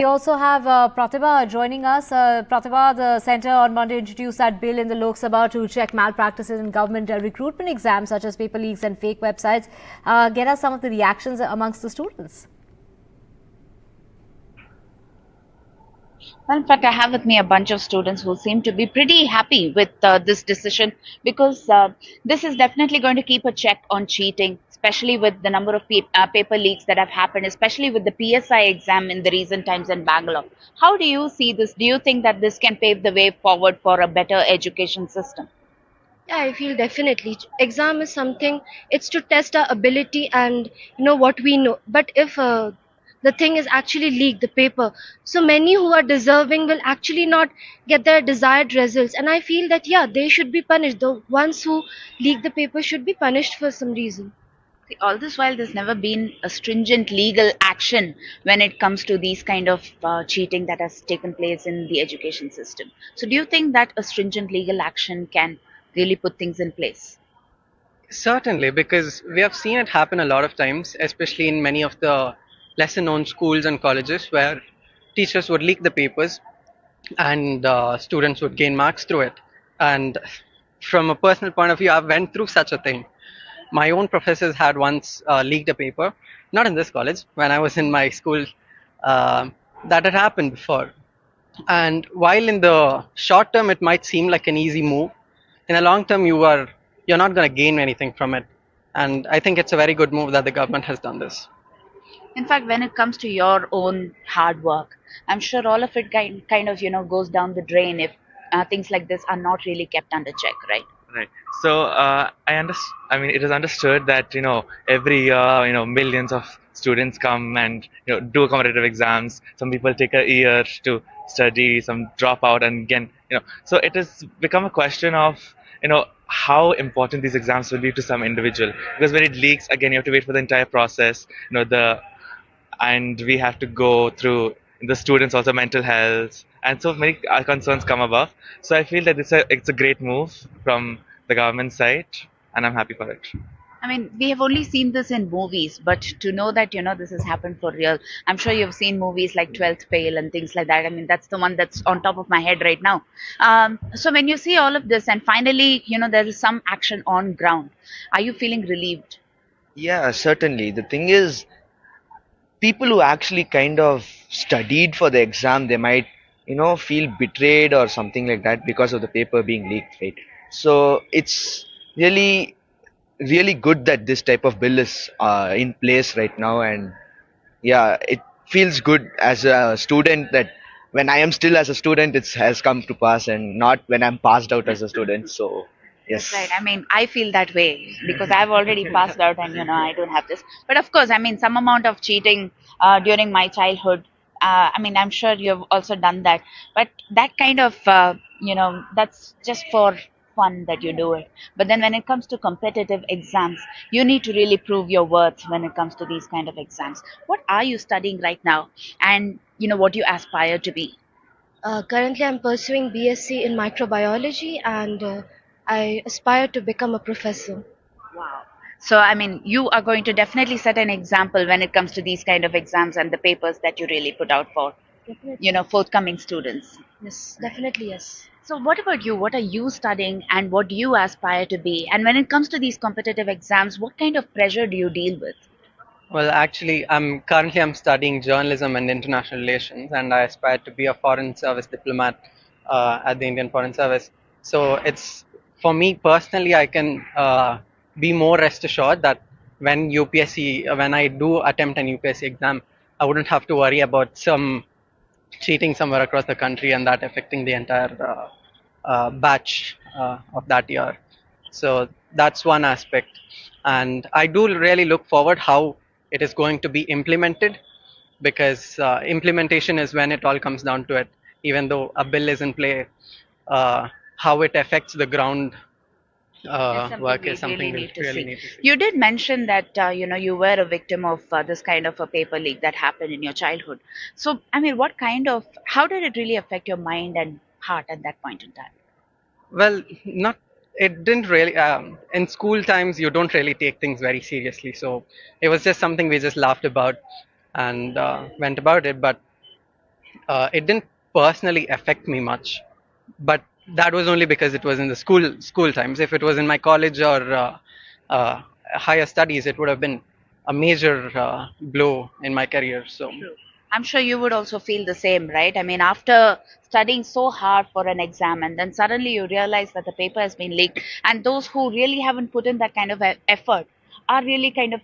We also have Pratibha joining us. Pratibha, the Centre on Monday introduced that bill in the Lok Sabha to check malpractices in government recruitment exams such as paper leaks and fake websites. Get us some of the reactions amongst the students. Well, in fact, I have with me a bunch of students who seem to be pretty happy with this decision because this is definitely going to keep a check on cheating, especially with the number of paper leaks that have happened, especially with the PSI exam in the recent times in Bangalore. How do you see this? Do you think that this can pave the way forward for a better education system? Yeah, I feel definitely. Exam is something, it's to test our ability and what we know. But if the thing is actually leaked, the paper, so many who are deserving will actually not get their desired results. And I feel that, yeah, they should be punished. The ones who leak the paper should be punished for some reason. See, all this while, there's never been a stringent legal action when it comes to these kind of cheating that has taken place in the education system. So, do you think that a stringent legal action can really put things in place? Certainly, because we have seen it happen a lot of times, especially in many of the lesser known schools and colleges where teachers would leak the papers and students would gain marks through it. And from a personal point of view, I've went through such a thing. My own professors had once leaked a paper, not in this college, when I was in my school, uh, that had happened before. And while in the short term it might seem like an easy move, in the long term you're not going to gain anything from it. And I think it's a very good move that the government has done this. In fact, when it comes to your own hard work, I'm sure all of it kind of goes down the drain if things like this are not really kept under check, right? Right. So I mean, it is understood that every year millions of students come and do competitive exams. Some people take a year to study, some drop out, and again So it has become a question of how important these exams will be to some individual, because when it leaks, again you have to wait for the entire process. The and we have to go through the students also mental health, and so many concerns come above. So I feel that it's a great move from the government side, and I'm happy for it. I mean, we have only seen this in movies, but to know that this has happened for real, I'm sure you've seen movies like 12th Fail and things like that. I mean, that's the one that's on top of my head right now. So when you see all of this, and finally, there is some action on ground, are you feeling relieved? Yeah, certainly. The thing is, people who actually kind of studied for the exam, they might, feel betrayed or something like that because of the paper being leaked, right? So it's really, really good that this type of bill is in place right now. And yeah, it feels good as a student that when I am still as a student, it has come to pass and not when I'm passed out as a student. So, That's right. yes. I mean, I feel that way because I've already passed out and I don't have this. But of course, I mean, some amount of cheating during my childhood. I mean, I'm sure you've also done that. But that kind of, that's just for fun that you do it. But then when it comes to competitive exams, you need to really prove your worth when it comes to these kind of exams. What are you studying right now? And, what you aspire to be? Currently, I'm pursuing BSc in microbiology and I aspire to become a professor. Wow. So, I mean, you are going to definitely set an example when it comes to these kind of exams and the papers that you really put out for, Definitely. forthcoming students. Yes, definitely yes. So, what about you? What are you studying and what do you aspire to be? And when it comes to these competitive exams, what kind of pressure do you deal with? Well, actually, I'm studying journalism and international relations, and I aspire to be a foreign service diplomat at the Indian Foreign Service. So it's for me personally, I can be more rest assured that when I do attempt an UPSC exam, I wouldn't have to worry about some cheating somewhere across the country and that affecting the entire batch of that year. So that's one aspect, and I do really look forward how it is going to be implemented, because implementation is when it all comes down to it. Even though a bill is in play, how it affects the ground It's something work we is something really we'll need to really see. need to see. You did mention that you were a victim of this kind of a paper leak that happened in your childhood. So, I mean, how did it really affect your mind and heart at that point in time? Well, not it didn't really. In school times, you don't really take things very seriously, so it was just something we just laughed about and went about it. But It didn't personally affect me much, but that was only because it was in the school times. If it was in my college or uh, higher studies, it would have been a major blow in my career. So True. I'm sure you would also feel the same, right? I mean, after studying so hard for an exam and then suddenly you realize that the paper has been leaked, and those who really haven't put in that kind of effort are really kind of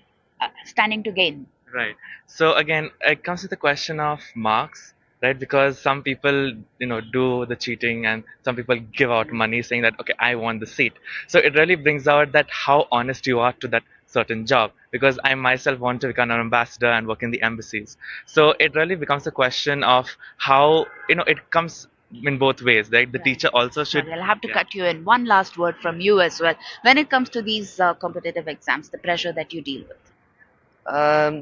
standing to gain. Right. So again, it comes to the question of marks, right? Because some people, do the cheating, and some people give out money saying that, okay, I want the seat. So it really brings out that how honest you are to that certain job. Because I myself want to become an ambassador and work in the embassies. So it really becomes a question of how, it comes in both ways, right? The Right. teacher also should, Sorry, I'll have to yeah. cut you in. One last word from you as well. When it comes to these competitive exams, the pressure that you deal with.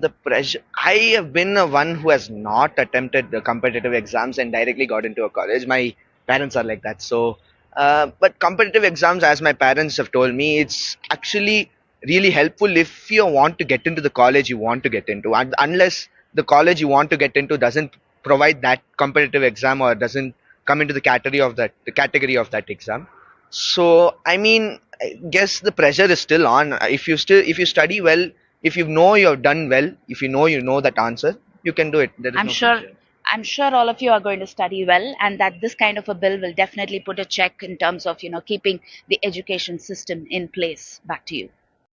The pressure. I have been a one who has not attempted the competitive exams and directly got into a college. My parents are like that. So, but competitive exams, as my parents have told me, it's actually really helpful if you want to get into the college you want to get into. And unless the college you want to get into doesn't provide that competitive exam or doesn't come into the category of that exam. So I mean, I guess the pressure is still on. If you study well, if you know you've done well, if you know that answer, you can do it. There is I'm no sure pressure. I'm sure all of you are going to study well, and that this kind of a bill will definitely put a check in terms of keeping the education system in place. Back to you.